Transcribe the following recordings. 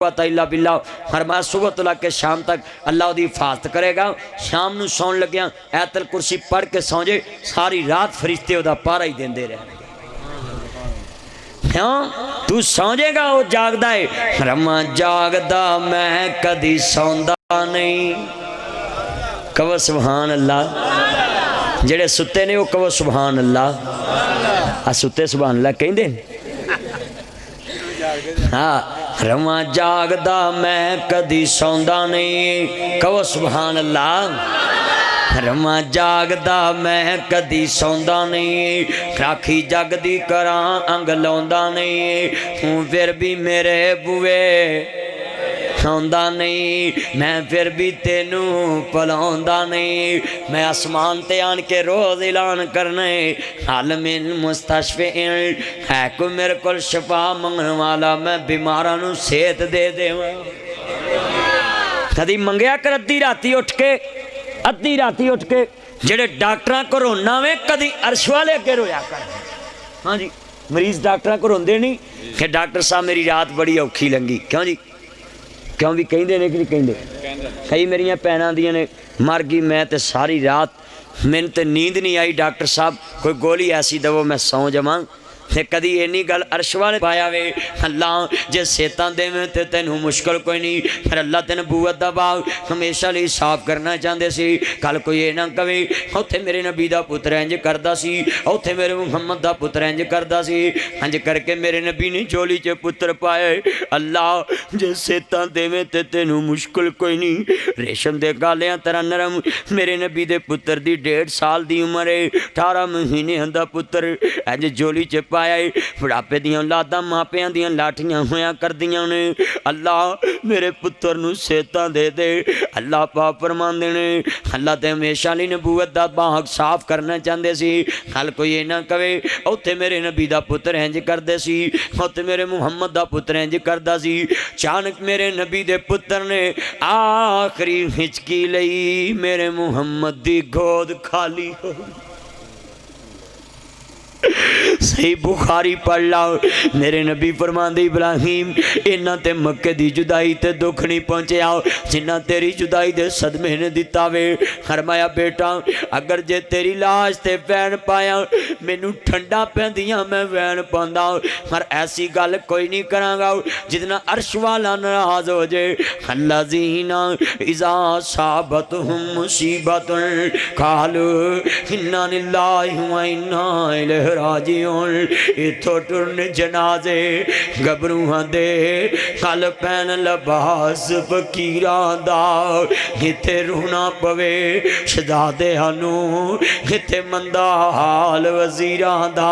الا باللہ فرمایا صبح تو لگ کے شام تک اللہ دی حفاظت کرے گا. شام نو سون لگیاں آیت الکرسی پڑھ کے سو جے ساری رات فرشتے او دا پارا ہی دیندے رہنے. کیوں تو سو جے گا وہ جاگدا ہے. رما جاگدا میں کدی سوندا نہیں. کہو سبحان اللہ. جڑے ستے نے وہ کہو سبحان اللہ. ستے سبحان اللہ کہندے ہاں. رواں جاگدا میں کدی سوندا نہیں. کہو سبحان اللہ. رواں جاگدا میں کدی سوندا نہیں. راکھی جگ دی کراں انگ لوندا نہیں. ہوں پھر بھی میرے بوئے آندا نہیں. میں پھر بھی تینوں پلاوندا نہیں. میں آسمان تے آن کے روز اعلان کرنے حال من مستشفین ہے کوئی میرے کول شفا منگن والا میں بیماراں نوں صحت دے دیواں. کدی منگیا کر ادھی راتی اٹھ کے جڑے ڈاکٹراں کو رونا وے کدی عرش والے اگے رویا کر. ہاں جی مریض ڈاکٹراں کو روندے نہیں کہ ڈاکٹر صاحب میری رات بڑی اوکھی لنگی. کیوں جی کیوں بھی کہیں دے نے کہ نہیں کہیں دے. کئی میریاں پیناں دیاں نے مر گئی میں تے ساری رات میں تے نیند نہیں آئی. ڈاکٹر صاحب کوئی گولی ایسی دو میں سو جماں. کدی اینی گل عرش والے پایا وے اللہ جے سیتاں دے میں تے تینوں مشکل کوئی نہیں. پھر اللہ تے نبوت دا باغ ہمیشہ لئی صاف کرنا چاہندے سی. کل کوئی اے نہ کہے اوتھے میرے نبی دا پتر انج کردا سی, اوتھے میرے محمد دا پتر انج کردا سی. انج کر کے میرے نبی نے جولی چ پتر پائے. اللہ جے سیتاں دے میں تے تینوں مشکل کوئی نہیں. ریشم دے گالیاں طرح نرم میرے نبی دے پتر دی 1.5 سال دی عمر ہے. 18 مہینے دا پتر انج جولی چ پائے. بڑھاپے دیاں لاداں ماپیاں دیاں لاٹھیاں ہویاں کر دیاں نے. اللہ میرے پتر نو سیتاں دے دے. اللہ پاک فرماندے نے اللہ تے ہمیشہ لی نبوت دا باغ صاف کرنا چاہندے سی. کل کوئی اے نہ کہے اوتھے میرے نبی دا پتر انج کردے سی, اوتھے میرے محمد دا پتر انج کردا سی. چانک میرے نبی دے پتر نے آخری ہچکی لئی میرے محمد دی گود خالی ہو. صحیح بخاری پڑھ لاؤ. میرے نبی فرماندے ابراہیم انہاں تے مکے دی جدائی تے دکھ نہیں پہنچے آؤ جنہاں تیری جدائی دے صدمے نے دیتا وے. فرمایا بیٹا اگر جے تیری لاش تے وین پایا مینوں ٹھنڈا پیندیاں میں وین پاندا پر ایسی گل کوئی نہیں کراں گا جتنا عرش والا ناراض ہو جائے. الذین اذا صابتہم مصیبۃ قالوا انا للہ و انا الیہ راجعون. اتھو ٹرن جنازے گبروہاں دے کل پین لباس فقیراں دا. اتھے رونا پوے شہزادیاں نوں, اتھے مندا حال وزیراں دا.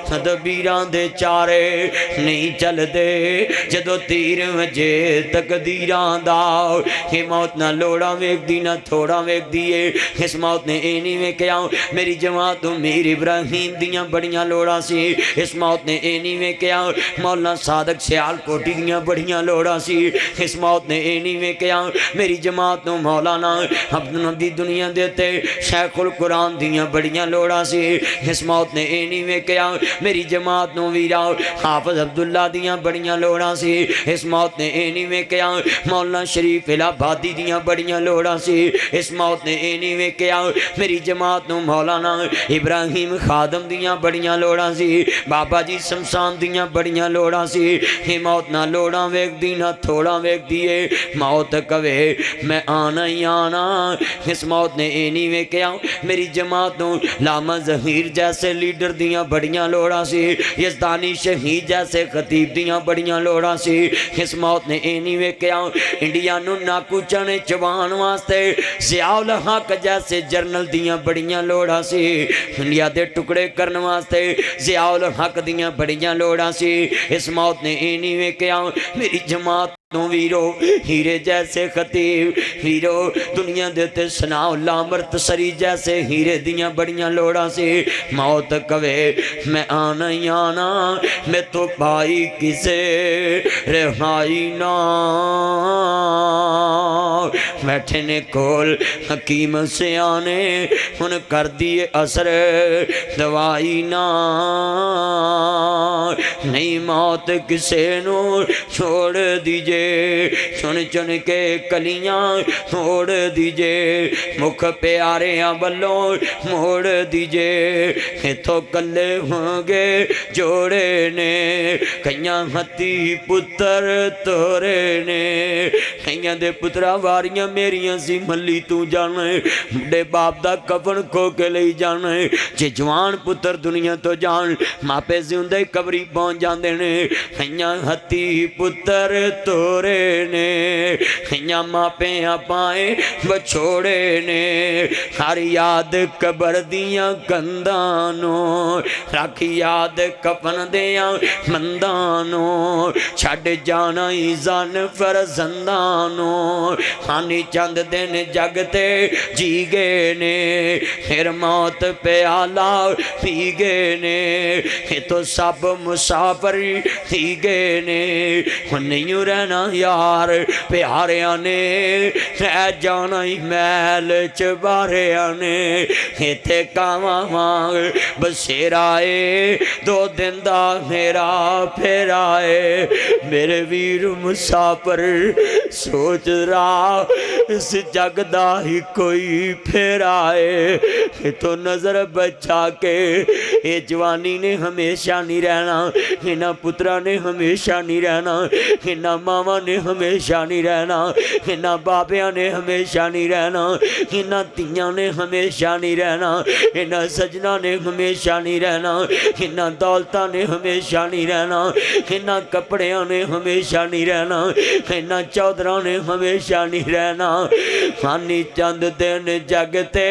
تدبیراں دے چارے نہیں چل دے جدو تیر وجے تقدیراں دا. یہ موت نہ لوڑا ویک دی نہ تھوڑا ویک دیئے. اس موت نے اینی میں کیا میری جماعت میر ابراہیم دیاں بڑیاں لوڑا سی. اس موت نے اینی میں کیا مولانا صادق سیال کوٹی دیاں بڑیاں لوڑا سی. اس موت نے اینی میں کیا میری جماعت نو مولانا عبدالنبی دنیا دیتے شیخ القرآن دیاں بڑیاں لوڑا سی. اس موت نے اینی میں کیا میری جماعت نو ویرا حافظ عبداللہ دیاں بڑیاں لوڑا سی. اس موت نے اینی میں کیا مولانا شریف الہبادی دیاں بڑیاں لوڑا سی. اس موت نے اینی میں کیا میری جماعت نو مولانا ابراہیم خادم دیاں بڑیاں لوڑا سی. بابا جی شمشان دیاں بڑیاں لوڑا سی. یہ موت نہ لوڑا ویک دی نہ تھوڑا ویک دیے. موت کہے میں آنا ہی آنا. اس موت نے اینی میں کیا میری جماعت نو لاما ظہیر جیسے لیڈر دیاں بڑیاں لوڑا سی. یزدانی شہید جیسے خطیب دیاں بڑیاں لوڑا سی. اس موت نے اینی میں کیا انڈیا نو ناکو چانے چوان واسطے ضیاء الحق جیسے جرنل دیاں بڑیاں لوڑا سی. انڈیا دے ٹکڑے کرنے واسطے ضیاء الحق دیاں بڑیاں لوڑا سی. اس موت نے اینی میں کیا میری جماعت نو ویرو ہیرے جیسے خطیب ہیرو دنیا دیتے ثناء اللہ مرتسری جیسے ہیرے دیاں بڑیاں لوڑا سی. موت کہے میں آنا ہی آنا میں تو پائی کسے رہائی نہ. بیٹھے نے کول حکیم سے آنے ان کر دیے اثر دوائی نہ. نہیں موت کسے نو چھوڑ دیجے چن چن کے کلیاں موڑ دیجے مکھ پیاریاں والوں موڑ دیجے اتھوں کلے ہوں گے جوڑے نے کئیاں ہتھی پتر تورے نے کئیاں دے پترا واریاں میریاں سی ملی تو جانے بڑے باپ دا کفن کھو کے لئی جانے جے جوان پتر دنیا تو جان ماپے زندے قبری پہنچ جاندے نے کئیاں ہتھی پتر تورے نے کئیاں ماپے پائیں بچھوڑے نے ہر یاد قبر دیاں کندانوں رکھ یاد کفن دیاں مندانوں چھڑ جانا ایزان فرزندانوں ہانی چند دن جگتے جی گئے نے پھر موت پہ آلہ پی گئے نے یہ تو سب مسافر تھی گئے نے نہیں رہنا یار پیاریاں نے رہ جانا ہی محل چباریاں نے اتھے کاما مانگ بسیرائے دو دن دا میرا پھر آئے میرے ویر مسافر سوچ رہا اس جگ دا ہی کوئی پھر آئے تو نظر بچا کے اے جوانی نے ہمیشہ نہیں رہنا انہاں پترہ نے ہمیشہ نہیں رہنا انہاں ماما نے ہمیشہ نہیں رہنا انہاں بابیاں نے ہمیشہ نہیں رہنا انہاں تیاں نے ہمیشہ نہیں رہنا انہاں سجنہ نے ہمیشہ نہیں رہنا انہاں دولتہ نے ہمیشہ نہیں رہنا انہاں کپڑیاں نے ہمیشہ نہیں رہنا انہاں چودرہ نے ہمیشہ نہیں رہنا ہانی چند دن جگتے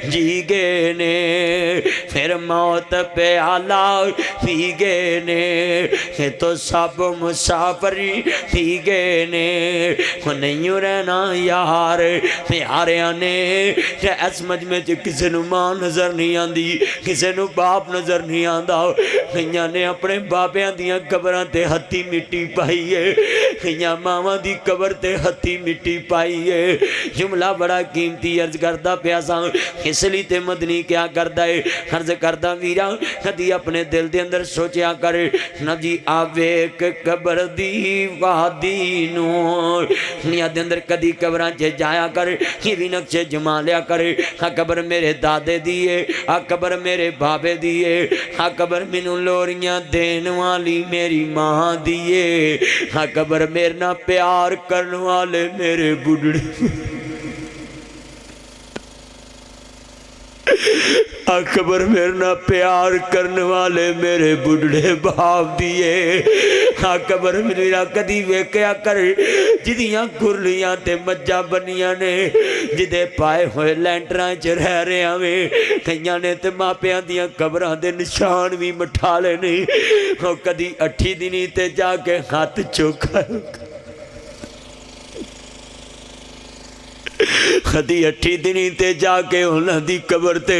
جی گئے نے پھر موت پہ آلہ پی گئے نے یہ تو سب مسافری پی گئے نے نہیں رہنا یار پیاریاں نے اس مجمع چ کسے نو ماں نظر نہیں آندی کسے نو باپ نظر نہیں آندا کئیاں نے اپنے بابیاں دیاں قبراں تے ہتھی مٹی پائی ہے کئیاں ماواں دی قبر تے ہتھی مٹی پائی ہے جملہ بڑا قیمتی عرض کردہ پیاساں اس لیے تے مدنی کیا کردہ ہے عرض کردہ ویرا کدی اپنے دل دے اندر سوچیا کرے نہ جی آوے قبر دی وادی نور دنیا دے اندر کدی قبراں چے جایا کر یہ بھی نقشے جما لیا کرے ہاں قبر میرے دادے دیئے ہاں قبر میرے بابے دیئے ہاں قبر منو لوریاں دین والی میری ماں دیئے ہاں قبر میرنا پیار کرنے والے میرے بڑھڑے قبر میرنا پیار کرنے والے میرے بڑھڑے باپ دیئے قبر میرا کدی ویکیا کر جدیاں گرلیاں تے مجھا بنیاں نے جدے پائے ہوئے لینٹران چ رہ رہے ہمیں کئیاں نے تے ماپیاں دیاں قبران دے نشان بھی مٹھالے نہیں کدی 8 دنی تے جا کے ہاتھ چوکا کدی 8 دنی تے جا کے انہاں دی قبر تے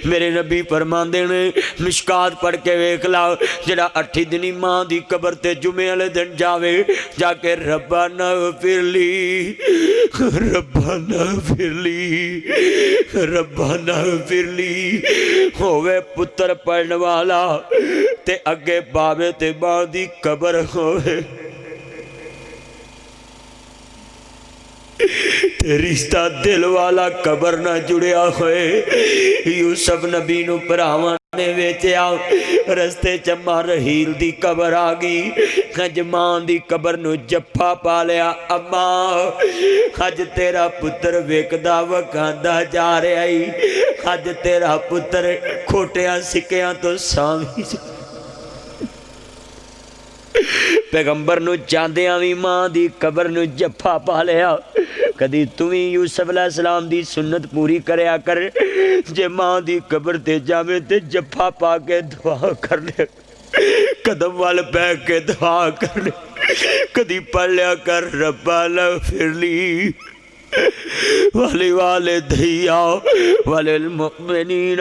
میرے نبی فرماندے نے مشکات پڑھ کے ویکھ لاؤ جڑا 8 دنی ماں دی قبر تے جمعے والے دن جاوے جا کے ربنا اغفر لی ربنا اغفر لی ربنا اغفر لی ہوئے پتر پڑھن والا تے اگے بابے تے ماں دی قبر ہوئے رشتہ دل والا قبر نہ جڑیا ہوئے یوسف نبی نو پراواں نے ویچے آؤ رستے چمہ رحیل دی قبر آگی خج ماں دی قبر نو جپا پا لیا اماں خج تیرا پتر ویکدہ وکاندہ جا رہے آئی خج تیرا پتر کھوٹیاں سکیاں تو سامی پیغمبر نو چاندیاں بھی ماں دی قبر نو جپا پا لیا کدی تمہیں یوسف علیہ السلام دی سنت پوری کریا کر جے ماں دی قبر تے جاوے تے جپا پا کے دعا کر لے قدم وال پہ کے دعا کر لے کدی پڑھ لیا کر ربنا اغفر لی ولی والدیا وللمؤمنین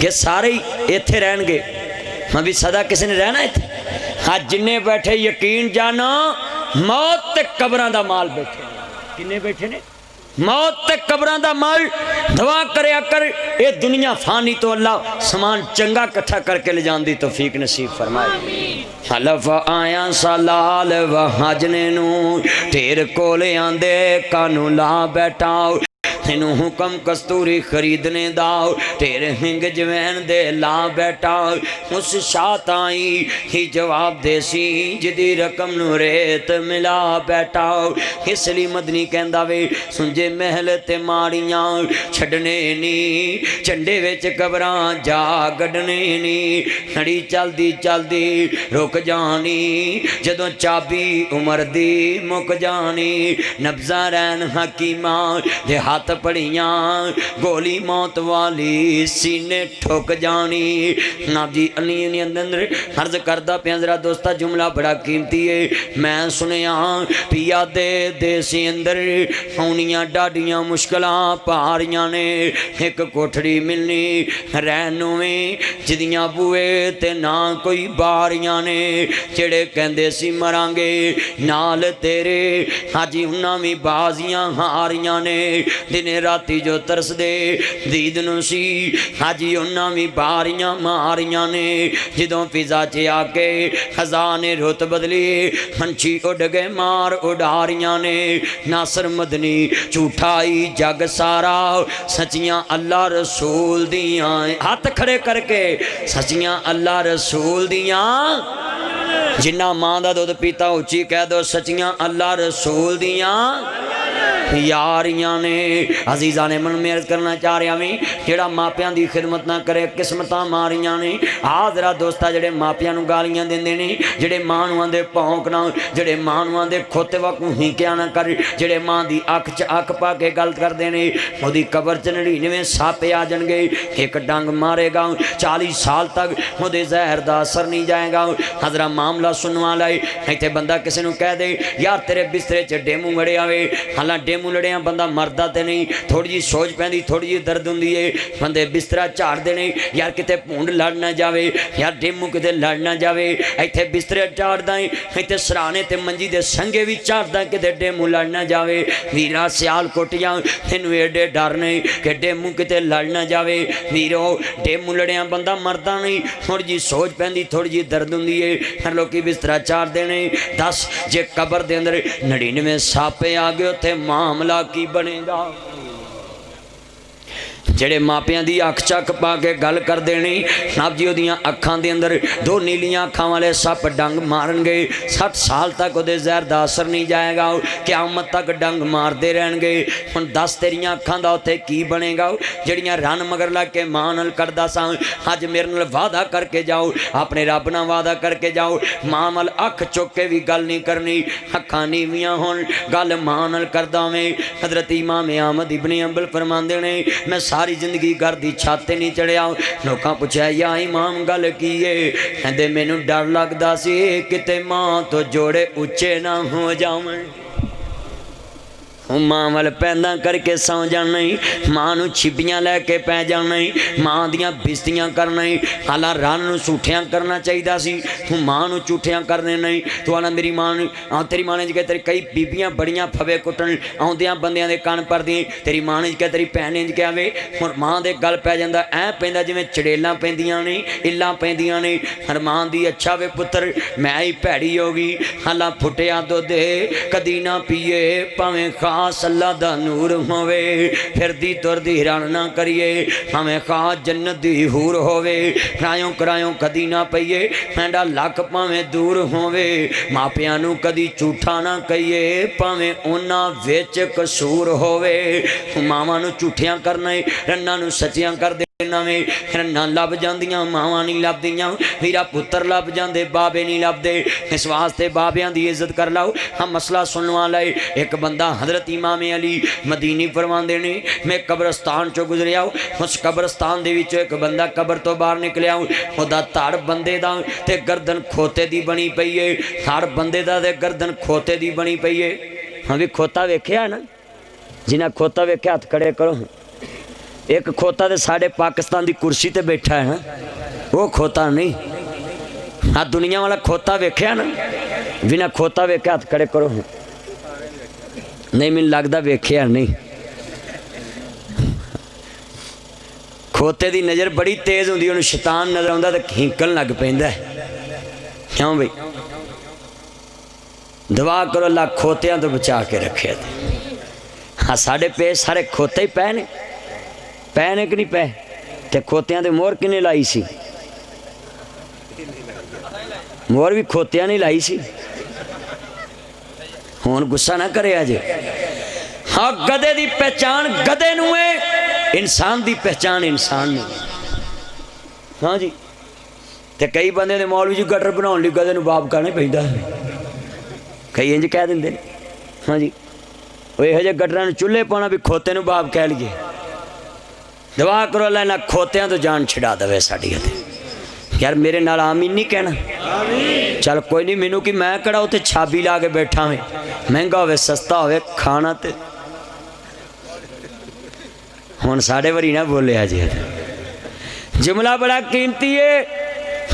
کہ سارے ہی ایتھے رہن گے؟ ہاں بھی سدا کسی نے رہنا ایتھے؟ ہاں جننے بیٹھے یقین جانا موت تے قبراں دا مال بیٹھے، کنے بیٹھے نے؟ موت تے قبراں دا مال دعا کریا کر اے دنیا فانی تو اللہ سامان چنگا کٹھا کر کے لے جان دی توفیق نصیب فرمائے۔ حلف آیا سالال و حجنے نو تیر کولے آندے کانو لا بیٹھاؤ، تینوں حکم کستوری خریدنے داؤ تیرے ہنگ جوین دے لا بیٹا، اس شاعت آئی ہی جواب دے سی جدی رقم نو ریت ملا بیٹا۔ اس لیے مدنی کہندا وے سنجے محل تے ماڑیاں چھڑنے نی، چنڈے وچ قبراں جا گڈنے نی، کھڑی چل دی رک جانی، جدوں چابی عمر دی مک جانی، نبزہ رین حکیماں دے ہاتھ پڑیاں گولی موت والی سینے ٹھوک جانی۔ ناب جی علی اندر عرض کردہ پیانزرہ دوستہ جملہ بڑا قیمتی ہے، میں سنیا پیا دے سی اندر ہونیاں ڈاڈیاں مشکلاں پاریاں نے، ایک کوٹھڑی ملنی رہنویں جدیاں بوئے تے نہ کوئی باریاں نے، جڑے کہندے سی مرانگے نال تیرے حاجی انہاں بھی بازیاں ہاریاں نے، دنے راتی جو ترس دے دید نو سی حاجی انہاں بھی باریاں ماریاں نے، جدوں فضا چے آکے خزانے رت بدلی ہنچی اڑ گئے مار اڑاریاں نے، ناصر مدنی جھوٹائی جگ سارا سچیاں اللہ رسول دیاں، ہاتھ کھڑے کر کے سچیاں اللہ رسول دیاں، جنہ ماں دا دودھ پیتا اچھی کہہ دو سچیاں اللہ رسول دیاں یاریاں نے۔ عزیزاں نے من میں عرض کرنا چاہ رہا میں جڑا ماپیاں دی خدمت نہ کرے قسمتاں ماریاں نے۔ آدھرا دوستہ جڑے ماپیاں نو گالیاں دین دینے، جڑے ماں نو آندے پونک نہ، جڑے ماں نو آندے کھوتے وقت ہی کیا نہ کر، جڑے ماں دی اکھ پا کے غلط کر دینے، وہ دی قبر چنڑی نویں ساپے آ جن گے، ایک ڈنگ مارے گا 40 سال تک وہ دے زہر دا اثر نہیں جائے گا۔ حضرہ معاملہ سنوا لائے ایتھے بندہ کسی نو کہہ دے یار تیرے بسترے چ ڈیمو مڑے آوے، حالان ڈیمو لڑیاں بندہ مردہ تے نہیں، تھوڑی جی سوچ پہندی تھوڑی جی درد ہوندی ہے، بندے بسترہ چاڑ دینے یار کتے پونڈ لڑ نہ جاوے، یار ڈیمو کتے لڑ نہ جاوے، ایتھے بسترے چاڑ دائیں، ایتھے سرانے تے منجی دے سنگے بھی چاڑ دائیں کتے ڈیمو لڑ نہ جاوے۔ ویرا سیال کوٹیاں تینو ایڈے ڈر نہیں کہ ڈیمو کتے لڑ نہ جاوے، ویرو ڈیمو لڑیاں بندہ مردہ نہیں، تھوڑی جی سوچ پہندی تھوڑی جی درد ہوندی ہے، ہر لوگ کی بسترہ چاڑ دینے۔ 10 جے قبر دے اندر 99 ساپے آگے تھے معاملہ کی بنے گا؟ جڑے ماپیاں دی اکھ چک پا کے گل کر دینی، ناب جیو دیاں اکھاں دے اندر 2 نیلیاں اکھاں والے سپ ڈنگ مارن گے، 60 سال تک وہ دے زہر دا اثر نہیں جائے گا، قیامت تک ڈنگ مار دے رہن گے۔ ہن 10 تیریاں اکھاں دا ہوتے کی بنے گا؟ جڑیاں رن مگر لگ کے ماں نال کردہ سا اج میرے نال وعدہ کر کے جاؤ، اپنے رب نال وعدہ کر کے جاؤ، ماں نال اکھ چک کے بھی گل نہیں کرنی، اکھاں نیویاں ہون گل ماں نال کردہ میں۔ حضرت امام احمد ابن حنبل فرماندے نے میں ساری زندگی گھر دی چھاتے نہیں چڑھیا، لوکاں پوچھا یا امام گل کیے، کہندے مینوں ڈر لگدا سی کتے ماں تو جوڑے اچے نہ ہو جاون، ماں وال پیندہ کر کے سو جانا، ماں نو چھپیاں لے کے پہ جانا، ماں دیاں بستیاں کرنا، حالاں رن نو سوٹھیاں کرنا چاہیے سی، ماں نو چوٹھیاں کرنے نہیں۔ تو آنا میری ماں تیری ماں نے جی کہ تیری کئی بیبیاں بڑیاں پھوے کٹن آدیاں بندیاں دے کان پر دیں، تیری ماں نے جی کہ تیری پہنے جی کہ آوے اور ماں دے گل پہ جاندہ اے پیندہ جی میں چڑیلاں پیندیاں نہیں، اللہ پیندیاں نہیں، ہر ماں دی اچھا وے پتر میں ہی پیڑی ہوگی، حالاں پھٹیا دو دے کدی نہ پیے پاویں خواہ اللہ دا نور ہوئے، پھر دی تر دی حیران نہ کریے، ہمیں خواہ جنت دی حور ہوئے، کرایوں کدی نہ پئیے، پینڈا لاکھ پاویں دور ہوئے، ماں پیانو کدی چوٹھا نہ کئیے، پاویں اونا ویچ قصور ہوئے۔ ماما نو چوٹھیاں کرنے رنہ نو سچیاں کر دے میں رنہ لب جاندیاں ماما نہیں لب دیاں، میرا پتر لب جاندے بابے نہیں لب دے، اس واسطے بابیاں دی عزت کر لاؤ۔ ہم مسئلہ سنوا لائے، ایک بندہ حضرت امام علی مدینی فرمان دینے میں قبرستان چو گزریا، اس قبرستان دے وچو ایک بندہ قبر تو باہر نکلیا، خدا تاڑ بندے دا تے گردن کھوتے دی بنی پئیے، تاڑ بندے دا تے گردن کھوتے دی بنی پئیے۔ ہم بھی کھوتا ویکھیا نا، جنہاں کھوتا ویکھیا ہاتھ کھڑے کرو، ایک کھوتا تو ساڑھے پاکستان دی کرسی تے بیٹھا ہے نا، وہ کھوتا نہیں۔ ہاں دنیا والا کھوتا ویکھیا نا، بنا کھوتا ویکھے ہاتھ کھڑے کرو، نہیں مجھے لگتا ویکھیا نہیں۔ کھوتے دی نظر بڑی تیز ہوندی، انہوں شیطان نظر آندا تے ہینکن لگ پیندا ہے۔ کیوں بھئی؟ دعا کرو اللہ کھوتیاں تو بچا کے رکھے تھے۔ ہاں ساڑھے پہ سارے کھوتے ہی پہ نے کہ نہیں پہ؟ تے کھوتیاں تے مور کنے لائی سی؟ مور بھی کھوتیاں نہیں لائی سی۔ ہون غصہ نہ کرے آجے۔ ہاں گدے دی پہچان گدے نوے، انسان دی پہچان انسان نہیں۔ ہاں جی تے کئی بندے نے مولوی جی گٹر بناؤ لی گدے نو باپ کرنے پہندا ہے، کئی انج کہہ دیں۔ ہاں جی وہ یہ جے گٹران چولہے پانا بھی کھوتے نو باپ کہہ لیے۔ دعا کرو اللہ نہ کھوتیاں تو جان چھڑا دوے ساڑی ہے۔ یار میرے نال آمین نہیں کہنا؟ چل کوئی نہیں، مینوں کی میں کڑا ہوتے چھابی لا کے بیٹھا ہوئے، مہنگا ہوئے سستا ہوئے کھانا تے ہون ساڑھے وری نہ بولے آجے۔ جملہ بڑا قیمتی ہے۔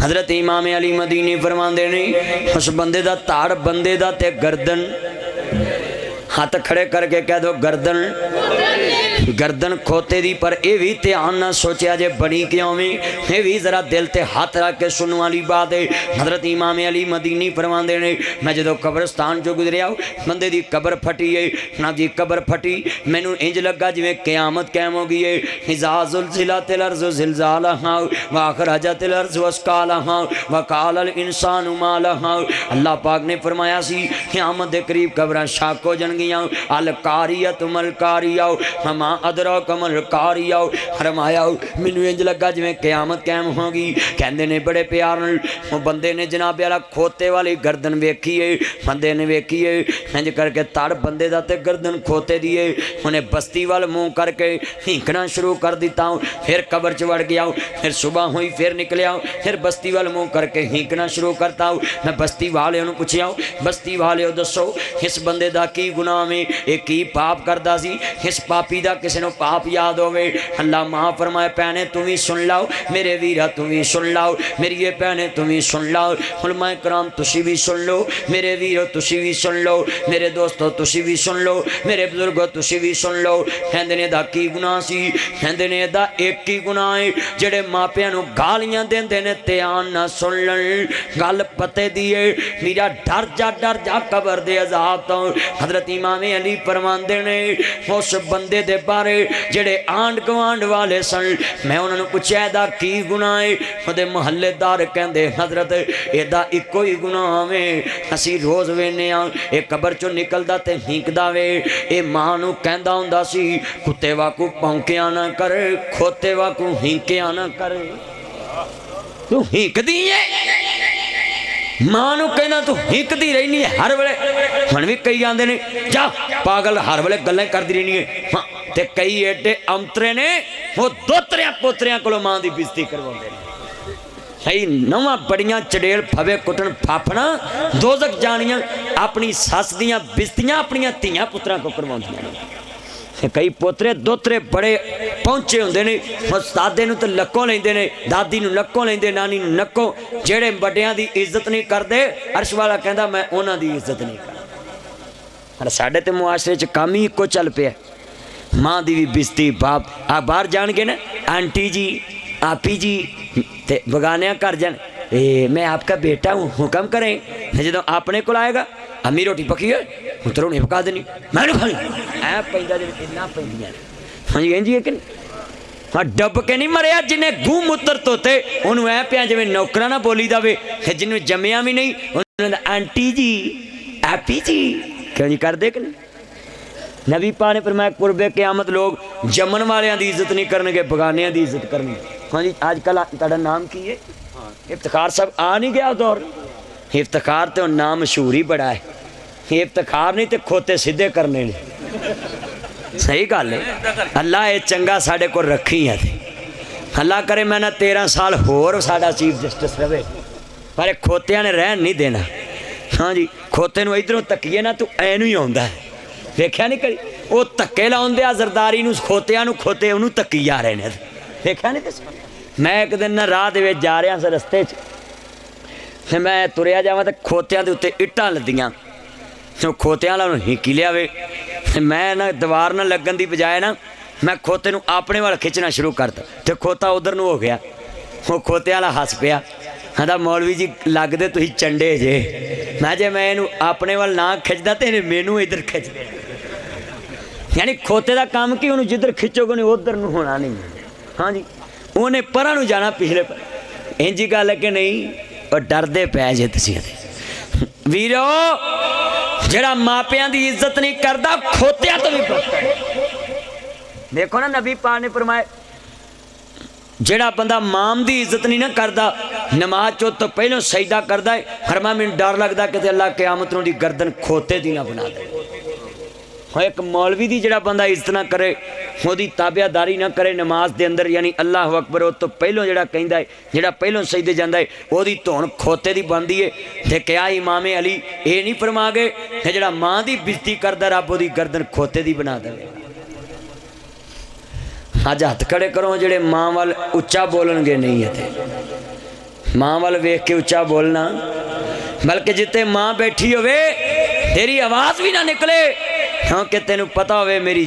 حضرت امام علی مدینی فرماندے نہیں، اس بندے دا تاڑ بندے دا تے گردن، ہاتھ کھڑے کر کے کہہ دو گردن، گردن کھوتے دی، پر اے بھی تیان نہ سوچیا جے بنی کیوں میں، اے بھی ذرا دل تے ہاتھ رکھ کے سنو والی بات ہے۔ حضرت امام علی مدینی فرماندے نے، میں جدو قبرستان جو گزریا بندے دی قبر پھٹی ہے نا جی، قبر پھٹی مینوں انج لگا جویں قیامت قائم ہو گئی ہے۔ اذا زلزلت الارض زلزالہا واخرجت الارض اثقالہا وقال الانسان ما لہا۔ اللہ پاک نے فرمایا سی قیامت دے قریب قبراں شاک ہو جان گیاں، القاریۃ ملکاریہ ہما ادراک ملکاریہ۔ فرمایا مینوں انج لگا جویں قیامت قائم ہوگی۔ کہندے نے بڑے پیار نال وہ بندے نے جناب والا کھوتے والی گردن ویکھی ہے، بندے نے ویکھی ہے انج کر کے تڑ بندے دا تے گردن کھوتے دی ہے۔ انہیں بستی وال منہ کر کے ہینکنا شروع کر دیتا ہوں، پھر قبر چ وڑ گیا، پھر صبح ہوئی پھر نکلیا، پھر بستی وال منہ کر کے ہینکنا شروع کرتا ہوں۔ میں بستی والے انہوں پوچھیا، بستی والے دسو اس بندے دا کی گناہ میں، ایک کی پاپ کردا سی، اس پاپی دا کسی نو پاپ یاد ہوئے۔ اللہ ماں فرمائے پہنے تمہیں سن لاؤ، میرے ویرہ تمہیں سن لاؤ، میری یہ پہنے تمہیں سن لاؤ، علماء کرام تسی بھی سن لو، میرے ویرہ تسی بھی سن لو، میرے دوستو تسی بھی سن لو، میرے بزرگو تسی بھی سن لو۔ ہندنے دا کی گناہ سی؟ ہندنے دا ایک کی گناہ ہے، جڑے ماپیاں نو گالیاں دین دینے تیان نہ سن لن، گال پتے دیئے میرا ڈر جا قبر دے عذاب تو۔ حضرت امام علی فرماندے نے اس بندے دے بارے جڑے آنڈ گوانڈ والے سن، میں انہوں نے پوچھا دا کی گناہ ہے؟ خود محلے دار کہندے حضرت ایدہ ایکو ہی گناہ میں، اسی روز وینے آن ایک قبر چو نکل دا تے ہینک دا وے، اے مانو کہندہ ہوں دا سی کتے واکو پونکیاں نہ کرے، کھوتے واکو ہینکیاں نہ کرے۔ تو ہینک دیئے مانو کہنا تو ہینک دی رہنی ہے ہر وڑے، ہن بھی کئی آندے نے جا پاگل ہر وڑے گلیں کر دی رہنی ہے، ہاں تے کئی ایڈے امترے نے وہ دوتریاں پوتریاں کلو ماں دی بیزتی کروا دے صحیح نواں بڑیاں چڑیل پھوے کٹن پھاپنا دوزک جانیاں اپنی ساس دیاں بیزتیاں اپنیاں تیاں پتراں کو کروا دیاں۔ کئی پوترے دوترے بڑے پہنچے ہوندے نے، دادے نو تے لکوں لیندے نے، دادی نو لکوں لیندے، نانی نو لکوں، جڑے بڑیاں دی عزت نہیں کر دے عرش والا کہندا میں انہاں دی عزت نہیں کر۔ ہر ساڈے تے معاشرے چ کام ہی کو چل پیا، ماں دی بھی بزتی، باپ آ باہر جان گے نا آنٹی جی آپی جی تے بگانیاں کر جان، میں آپ کا بیٹا ہوں حکم کریں، جدوں اپنے کو آئے گا امی روٹی پکی ہے اتروں نہیں پکا دینی میں نہیں کھانی، اے پیندا جے اتنا پیندیاں ہاں جی انجی ہے کہ نہیں؟ ہاں ڈب کے نہیں مریا جنہیں گوں متر توتے انہوں اے پیاں جویں نوکرا نہ بولی دا وے، جنہوں جمعیاں بھی نہیں انہوں نے آنٹی جی آپی جی کیوں جی کر دے کہ نہیں؟ نبی پاک نے فرمایا قرب قیامت لوگ جمن والیاں دی عزت نہیں کرنگے بگانیاں دی عزت کرنگے۔ ہاں جی آج کل تہاڈا نام کی ہے؟ افتخار صاحب آ نہیں گیا دور، افتخار تے نام مشہور ہی بڑا ہے، یہ افتخار نہیں تے کھوتے سدھے کرنے نے۔ صحیح گل ہے، اللہ اے چنگا ساڈے کو رکھی ہے، اللہ کرے میں نہ 13 سال ہور ساڈا چیف جسٹس رہے، پر کھوتیاں نے رہن نہیں دینا۔ ہاں جی کھوتے نو ادھروں تکیے نا تو اینو ہی ہوندا ہے، ویکھیا نہیں کری وہ ਧੱਕੇ ਲਾਉਂਦੇ ਆ ਜ਼ਰਦਾਰੀ ਨੂੰ ਖੋਤਿਆਂ ਨੂੰ, ਖੋਤੇ ਉਹਨੂੰ ਧੱਕੀ ਜਾ ਰਹੇ ਨੇ। ਦੇਖਿਆ ਨਹੀਂ ਤੁਸੀਂ? ਮੈਂ ਇੱਕ ਦਿਨ ਨਾ ਰਾਹ ਦੇ ਵਿੱਚ ਜਾ ਰਿਹਾ ਸੀ ਰਸਤੇ 'ਚ, ਤੇ ਮੈਂ ਤੁਰਿਆ ਜਾਵਾਂ ਤਾਂ ਖੋਤਿਆਂ ਦੇ ਉੱਤੇ ਇੱਟਾਂ ਲੱਦੀਆਂ, ਉਹ ਖੋਤਿਆਂ ਵਾਲਾ ਨੂੰ ਹੀਕੀ ਲਿਆਵੇ। ਮੈਂ ਨਾ ਦੀਵਾਰ ਨਾਲ ਲੱਗਣ ਦੀ ਬਜਾਏ ਨਾ ਮੈਂ ਖੋਤੇ ਨੂੰ ਆਪਣੇ ਵੱਲ ਖਿੱਚਣਾ ਸ਼ੁਰੂ ਕਰਤਾ, ਤੇ ਖੋਤਾ ਉਧਰ ਨੂੰ ਹੋ ਗਿਆ। ਉਹ ਖੋਤਿਆਂ ਵਾਲਾ ਹੱਸ ਪਿਆ, ਕਹਿੰਦਾ ਮੌਲਵੀ ਜੀ ਲੱਗਦੇ ਤੁਸੀਂ ਚੰਡੇ ਜੇ। ਮੈਂ ਜੇ ਮੈਂ ਇਹਨੂੰ ਆਪਣੇ ਵੱਲ ਨਾ ਖਿੱਚਦਾ ਤੇ ਇਹਨੇ ਮੈਨੂੰ ਇੱਧਰ ਖਿੱਚ ਦੇਣਾ। ਯਾਨੀ ਖੋਤੇ ਦਾ ਕੰਮ ਕੀ, ਉਹਨੂੰ ਜਿੱਧਰ ਖਿੱਚੋਗੇ ਉਹਨੇ ਉੱਧਰ ਨੂੰ ਹੋਣਾ ਨਹੀਂ। ਹਾਂਜੀ, ਉਹਨੇ ਪਰਾਂ ਨੂੰ ਜਾਣਾ ਪਿਛਲੇ ਪਰ। ਇੰਝ ਗੱਲ ਹੈ ਕਿ ਨਹੀਂ? ਉਹ ਡਰਦੇ ਪੈ ਜੇ ਤੁਸੀਂ ਇਹਦੇ ਵੀਰੋ। ਜਿਹੜਾ ਮਾਪਿਆਂ ਦੀ ਇੱਜ਼ਤ ਨਹੀਂ ਕਰਦਾ ਖੋਤਿਆਂ ਤੋਂ ਵੀ ਬਦਤਰ। ਦੇਖੋ ਨਾ ਨਬੀ ਪਾਕ ਨੇ ਫਰਮਾਇਆ ਜਿਹੜਾ ਬੰਦਾ ਮਾਮ ਦੀ ਇੱਜ਼ਤ ਨਹੀਂ ਨਾ ਕਰਦਾ, ਨਮਾਜ਼ ਚੋਂ ਤੋਂ ਪਹਿਲਾਂ ਸਜਦਾ ਕਰਦਾ ਹੈ, ਫਰਮਾਇਆ ਮੈਨੂੰ ਡਰ ਲੱਗਦਾ ਕਿਤੇ ਅੱਲਾਹ ਕਿਆਮਤ ਨੂੰ ਦੀ ਗਰਦਨ ਖੋਤੇ ਦੀ ਨਾ ਬਣਾ ਦੇ। ਹਾਂ, ਇੱਕ ਮੌਲਵੀ ਦੀ ਜਿਹੜਾ ਬੰਦਾ ਇੱਜ਼ਤ ਨਾ ਕਰੇ, ਉਹਦੀ ਤਾਬਿਆਦਾਰੀ ਨਾ ਕਰੇ ਨਮਾਜ਼ ਦੇ ਅੰਦਰ, ਯਾਨੀ ਅੱਲਾਹੁ ਅਕਬਰ ਉਹ ਤੋਂ ਪਹਿਲਾਂ ਜਿਹੜਾ ਕਹਿੰਦਾ ਹੈ, ਜਿਹੜਾ ਪਹਿਲਾਂ ਸਜਦੇ ਜਾਂਦਾ ਹੈ, ਉਹਦੀ ਧੌਣ ਖੋਤੇ ਦੀ ਬਣਦੀ ਹੈ। ਤੇ ਕਿਹਾ ਇਮਾਮ ਅਲੀ ਇਹ ਨਹੀਂ ਫਰਮਾ ਗਏ ਕਿ ਜਿਹੜਾ ਮਾਂ ਦੀ ਬੇਇੱਜ਼ਤੀ ਕਰਦਾ ਰੱਬ ਉਹਦੀ ਗਰਦਨ ਖੋਤੇ ਦੀ ਬਣਾ ਦੇਵੇ। ਅੱਜ ਹੱਥ ਖੜੇ ਕਰੋ ਜਿਹੜੇ ਮਾਂ ਵੱਲ ਉੱਚਾ ਬੋਲਣਗੇ ਨਹੀਂ ਹੈ, ਮਾਂ ਵੱਲ ਵੇਖ ਕੇ ਉੱਚਾ ਬੋਲਣਾ, ਬਲਕਿ ਜਿੱਥੇ ਮਾਂ ਬੈਠੀ ਹੋਵੇ ਤੇਰੀ ਆਵਾਜ਼ ਵੀ ਨਾ ਨਿਕਲੇ, ਕਿਉਂਕਿ ਤੈਨੂੰ ਪਤਾ ਹੋਵੇ ਮੇਰੀ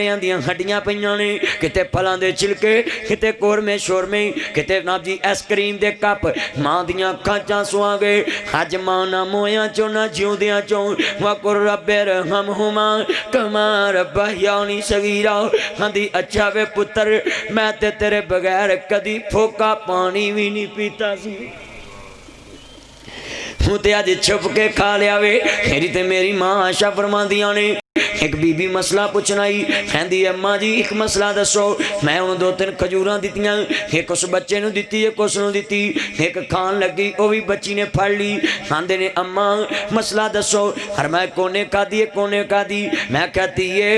نیڑیاں دیاں ہڈیاں پئیاں نے کتے پھلاں دے چھلکے کتے قورمے شورمے کتے جناب جی ایس کریم دے کپ ماں دیاں اکھاں چانسو آ گئے حج ماں نہ مویاں چوں نہ جیوندیاں چوں وقر رب ارحمہما کما ربیانی صغیرا ہندی اچھا وے پتر میں تے تیرے بغیر کدی پھوکا پانی بھی نہیں پیتا سی ہوں تے آج چھپ کے کھا لیا وے میری تے میری ماں عائشہ فرماندیاں نے ایک بی بی مسئلہ پوچھنائی کہندی اماں جی ایک مسئلہ دسو میں انہوں 2-3 کھجوراں دتیاں ایک اس بچے نو دتی ایک اس نو دتی ایک کھان لگی او بھی بچی نے پھڑ لی کہندے نے اماں مسئلہ دسو فرمایا کونے کھا دی کونے کھا دی میں کہتی ہے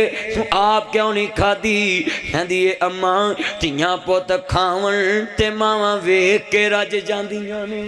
آپ کیوں نہیں کھا دی کہندی ہے اماں تیاں پوت کھاون تے ماواں ویکھ کے رج جاندیاں نے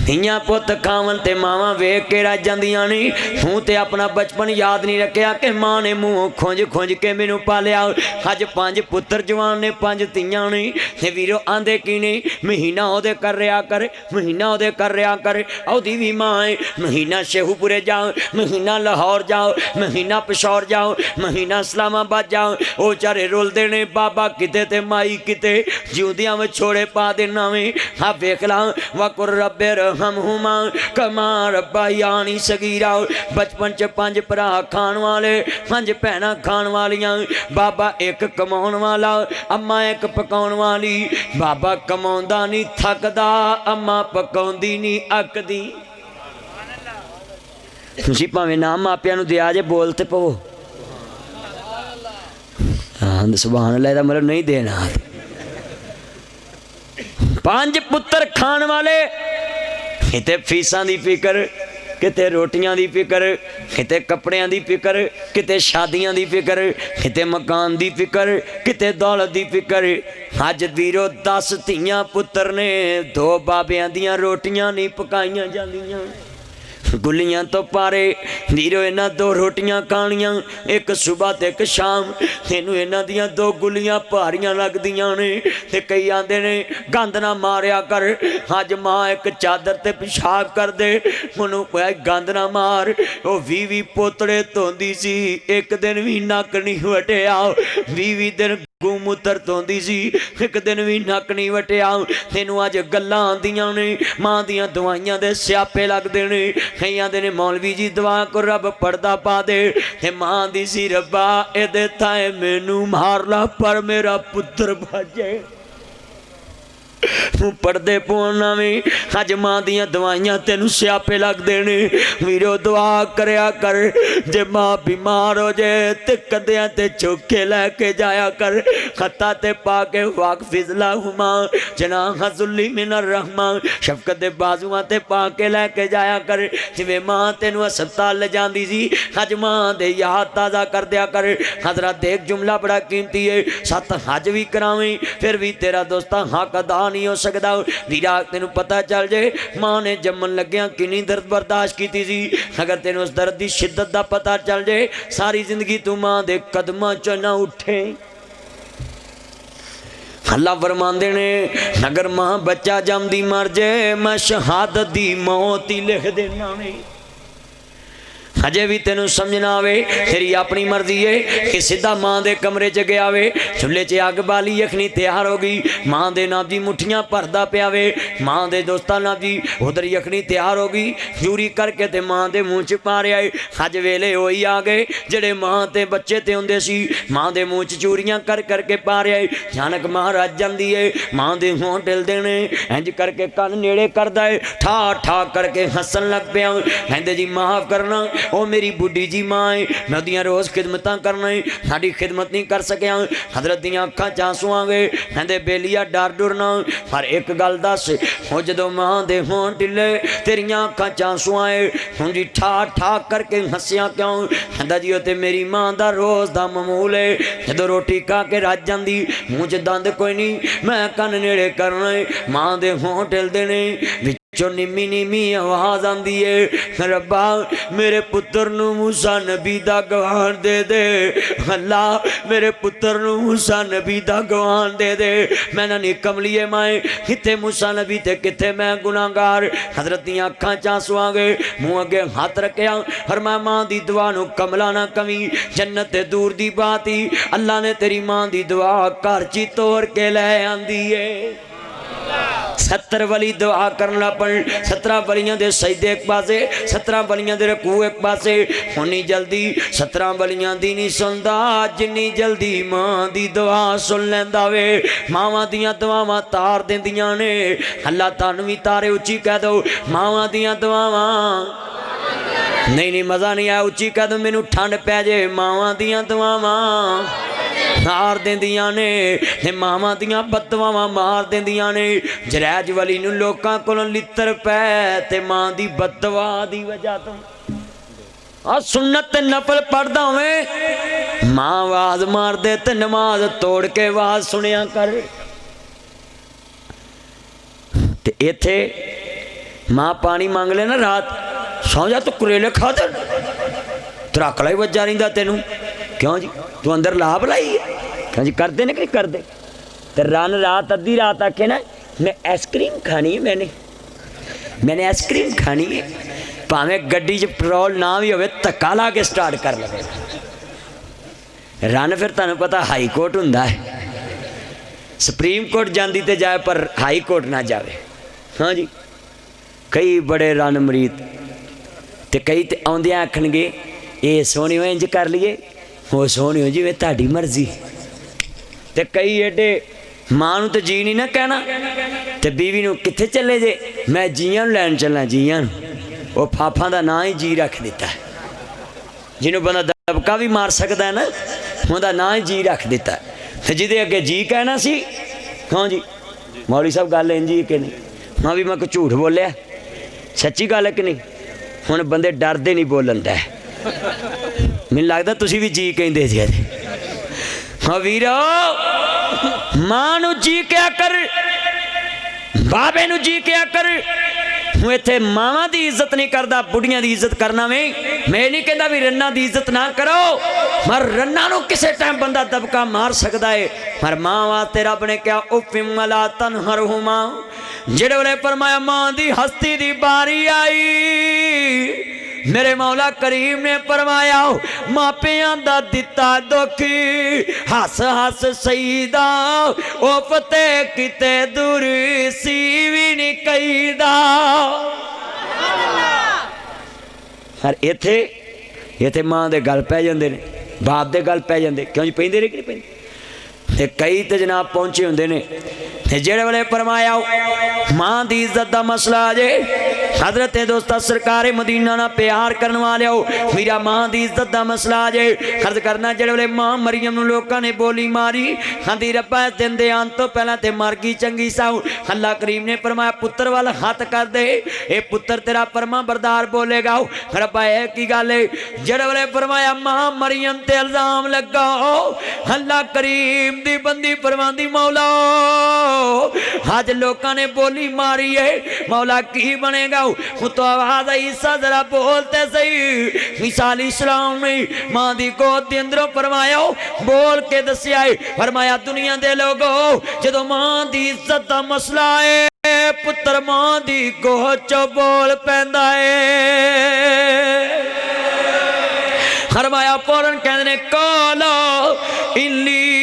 دھیاں پوت کھاون تے ماواں ویکھ کے رج جاندیاں نے ہوں تے اپنا بچپن یاد نہیں رکھیا کہ ماں نے منہ کھونج کھونج کے مینوں پالیا اج 5 پتر جوان نے 5 تیاں نے تے ویرو آندے کی نے مہینہ او دے کر رہیا کر مہینہ او دے کر رہیا کر او دی وی ماں ہے مہینہ شیہو پورے جاؤ مہینہ لاہور جاؤ مہینہ پشور جاؤ مہینہ اسلام آباد جاؤ او چارے رول دے نے بابا کتے تے مائی کتے جیوندیاں وچ چھوڑے پا دینا ویں ہاں ویکھ لا وقر رب ارحمہما کما ربیانی صغیرا بچپن چ 5 بھرا کھان والے 5 بہناں کھان والیاں بابا ایک کماون والا اماں ایک پکاون والی بابا کماوندا نہیں تھکدا اماں پکاوندی نہیں اکدی تسی پاویں نام ماپیاں نو دیا جے بولتے پو سبحان اللہ دا مطلب نہیں دینا 5 پتر کھان والے کتے فیساں دی فکر کتے روٹیاں دی فکر کتے کپڑیاں دی فکر کتے شادیاں دی فکر کتے مکان دی فکر کتے دولت دی فکر اج ویرو 10 تیاں پتر نے 2 بابیاں دیاں روٹیاں نہیں پکائیاں جاندیاں گلیاں تو پارے ویرو انہاں 2 روٹیاں کھانیاں ایک صبح تے ایک شام تینوں انہاں دیاں 2 گلیاں پاریاں لگ دیاں نے تے کئی آندے نے گند نہ ماریا کر اج ماں ایک چادر تے پیشاب کر دے انہوں گند نہ مار او 20 پوتڑے توندی سی ایک دن بھی نک نہیں وٹیا 20 دن گومتر توندی سی ایک دن بھی نک نہیں وٹیا تینوں اج گلاں آندیاں نے ماں دیاں دوائیاں دے سیاپے لگ دے نے کئی آندے نے مولوی جی دعا کو رب پردہ پا دے تے ماں دی سی ربا اے دے تھائے مینوں مار لا پر میرا پتر بھاجے پردے پونا میں اج ماں دیاں دوائیاں تینوں سیاپے لگ دینے ویرو دعا کریا کر جے ماں بیمار ہو جائے تے کدیاں تے چوکے لے کے جایا کر خطا تے پاکے واقفظ لہما جناح ذلی من الرحمن شفقت دے بازوਆਂ تے پاکے لے کے جایا کر جویں ماں تینوں ہسپتال لے جاندی سی اج ماں دے یاد تازہ کر دیا کر حضرات ایک جملہ بڑا قیمتی ہے 7 حج بھی کراویں پھر بھی تیرا دوستاں حق ادا نہیں ہو سکتا ویرا تینوں پتہ چل جائے ماں نے جمن لگیاں کنی درد برداشت کی تھی اگر تینوں اس درد دی شدت دا پتہ چل جائے ساری زندگی تو ماں دے قدمہ چ نہ اٹھے اللہ فرماندے نے اگر ماں بچہ جم دی مر جائے میں شہادت دی موت ہی لکھ دینا نہیں اجے بھی تینوں سمجھنا آوے تیری اپنی مرضی ہے کہ سدھا ماں دے کمرے چ گیا وے چولہے چ اگ بالی یخنی تیار ہو گئی ماں دے نام جی مٹھیاں پردا پیا وے ماں دے دوستاں نام جی ادھر یخنی تیار ہو گئی چوری کر کے تے ماں دے منہ چ پا رہا ہے اج ویلے ہوئی آ گئے جڑے ماں تے بچے تے ہوندے سی ماں دے منہ چ چوریاں کر کر کے پا رہا ہے جانک ماں رج جاندی ہے ماں دے ہونٹ ٹل دینے انج کر کے کن نیڑے کردا ہے ٹھا ٹھا کر کے ہسن لگ پیا کہندے جی معاف کرنا او میری بڈی جی ماں ہے میں دیاں روز خدمتاں کرنا ہے ساڈی خدمت نہیں کر سکیا حضرت دیاں اکھاں چانسو آ گئے کہندے بیلیا ڈر ڈرنا پر ایک گل دس ہو جدوں ماں دے ہون ٹلے تیریاں اکھاں چانسو آئے ہن جی ٹھا ٹھا کر کے ہسیاں کیوں کہندا جی او تے میری ماں دا روز دا معمول ہے جدوں روٹی کھا کے رج جاندی منہ چ دند کوئی نہیں میں کن نیڑے کرنا ہے ماں دے ہون ٹل دینے جو نیمی نیمی آواز آندی ہے ربا میرے پتر نو موسیٰ نبی دا گوان دے دے اللہ میرے پتر نو موسیٰ نبی دا گوان دے دے میں نہ نکم لیے مائیں کتے موسیٰ نبی تے کتے میں گناہگار حضرت دیاں اکھاں چانسو آگے منہ اگے ہاتھ رکھیا فرمایا ماں دی دعا نو کملا نہ کمی جنت دور دی باتی اللہ نے تیری ماں دی دعا کارچی توڑ کے لے آندی ہے 70 ولی دعا کرنا پڑ 17 ولیاں دے سجدے ایک پاسے 17 ولیاں دے رکوع ایک پاسے ہونی جلدی 17 ولیاں دی نہیں سندا جنی جلدی ماں دی دعا سن لیندا وے ماواں دیاں دعاواں تار دیندیاں نے اللہ تانوں وی تارے اچھی کہہ دو ماواں دیاں دعاواں نہیں مزہ نہیں آیا اچھی کہہ دو مینوں ٹھنڈ پے جے ماواں دیاں دعاواں مار دیندیاں نے ماما دیاں بددعاواں مار دیندیاں نے جریج ولی نو لوکاں کولوں لتر پے تے ماں دی بددعا دی وجہ تو سنت نفل پڑھدا ہوئے ماں آواز مار دے تے نماز توڑ کے آواز سنیا کر تے ایتھے ماں پانی مانگ لے نا رات سو جا تو کریلے کھا دے تراکلا ہی وجہ رہندا تینوں کیوں جی تو اندر لاب لائی ہے کیوں جی کر دے نا کہ کر دے تو رن رات ادھی رات آکے نا میں ایس کریم کھانی ہے میں نے ایس کریم کھانی ہے پاویں گڈی جو پٹرول نہ بھی ہوئے تکا لا کے سٹارٹ کر لگے رن پھر تانوں پتہ ہائی کورٹ ہوندا ہے سپریم کورٹ جاندی تے جائے پر ہائی کورٹ نہ جاوے ہاں جی کئی بڑے رن مرید تے کئی تے آندیاں آکھن گے اے سونی ہوئے انج کر لیے وہ سونی ہو جی وہ تہاڈی مرضی تے کئی ایڈے ماں نو تے جی نہیں نہ کہنا تے بیوی نو کتھے چلے جے میں جیاں لین چلنا جیاں وہ پھاپھاں دا نا ہی جی رکھ دیتا ہے جنہوں بندہ دبکا بھی مار سکتا ہے نا وہ دا نا ہی جی رکھ دیتا ہے جی دے اگے جی کہنا سی ہاں جی مولوی صاحب گل ہے جی کہ نہیں ماں بھی میں کو جھوٹ بولیا سچی گل ہے کہ نہیں ہن بندے ڈر دے نہیں بولن دے میں لگتا تسی بھی جی کہیں دے جائے ہاں ویرو ماں نو جی کیا کر بابے نو جی کیا کر میں اتھے ماما دی عزت نہیں کردہ بڑیاں دی عزت کرنا میں نہیں کہندہ بھی رنہ دی عزت نہ کرو مر رنہ نو کسے ٹائم بندہ دبکا مار سکتا ہے مر ماما تیرا بنے کیا اُفِم وَلَا تَنْهَرْهُمَا جڑے والے فرمایا ماں دی ہستی دی باری آئی میرے مولا کریم نے فرمایا ماپیاں دا دتا دکھی ہس ہس سیدہ او فتح کتے دور سیوی نکیدہ ہر ایتھے ماں دے گل پہ جاندے نے باپ دے گل پہ جاندے کیوں جی پہندے رہے کہ نہیں پہندے کئی تے جناب پہنچے ہوندے نے جڑے والے فرمایا ماں دی عزت دا مسئلہ آجے حضرت دوستہ سرکار مدینہ نہ پیار کرنے والے ہو میرا ماں دی عزت دا مسئلہ آجے خرد کرنا جڑے والے ماں مریم نو لوکاں نے بولی ماری ہندی ربا دن دے آن تو پہلا تے مرگی چنگی ساؤ اللہ کریم نے فرمایا پتر والا ہاتھ کر دے اے پتر تیرا فرما بردار بولے گا ربا اے کی گالے جڑے والے فرمایا ماں مریم تے الزام لگا اللہ کریم دی بندی فرمان دی مولا آج لوکاں نے بولی ماری ہے مولا کی بنے گا تو آواز عیسیٰ ذرا بولتے صحیح مثال اسلام میں ماں دی گود دی اندروں فرمایا بول کے دسیا ہے فرمایا دنیا دے لوگوں جدو ماں دی عزت دا مسئلہ ہے پتر ماں دی گود چو بول پیندا ہے فرمایا پورن کہنے کالا انلی